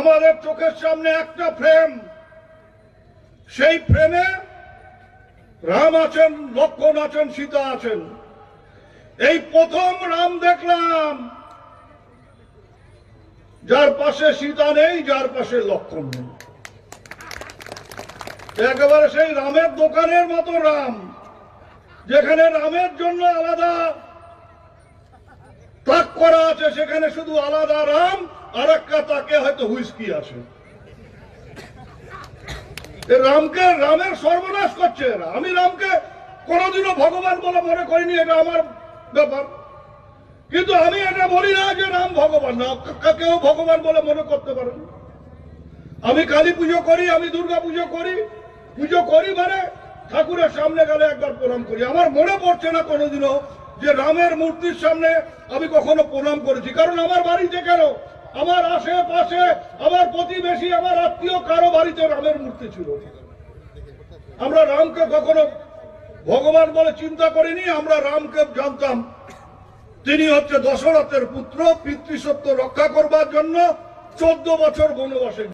আমাদের চোখের সামনে একটা ফ্রেম, সেই ফ্রেমে রাম আছেন, লক্ষ্মণ আছেন, সীতা আছেন। এই প্রথম রাম দেখলাম যার পাশে সীতা নেই, যার পাশে লক্ষ্মণ নেই। একেবারে সেই রামের দোকানের মতো রাম, যেখানে রামের জন্য আলাদা তাক করা আছে, সেখানে শুধু আলাদা রাম, আর একটা তাকে হয়তো হুইস্কি আছে। রামকে, রামের সর্বনাশ করছে এরা। আমি রামকে কোনোদিনও ভগবান বলে মনে করিনি, এটা আমার ব্যাপার। কিন্তু আমি এটা বলি না যে রাম ভগবান না, কেউ ভগবান বলে মনে করতে পারেন। আমি কালী পুজো করি, আমি দুর্গা পুজো করি, পুজো করি মানে ঠাকুরের সামনে গেলে একবার প্রণাম করি। আমার মনে পড়ছে না কোনোদিনও যে রামের মূর্তির সামনে আমি কখনো প্রণাম করেছি। কারণ আমার বাড়িতে কেন, আমার আশেপাশে, আমার প্রতিবেশী, আমার আত্মীয় কারো বাড়িতে রামের মূর্তি ছিল। আমরা রামকে কখনো ভগবান বলে চিন্তা করিনি। আমরা রামকে জানতাম তিনি হচ্ছে দশরথের পুত্র, পিতৃসত্য রক্ষা করবার জন্য 14 বছর বনবাসে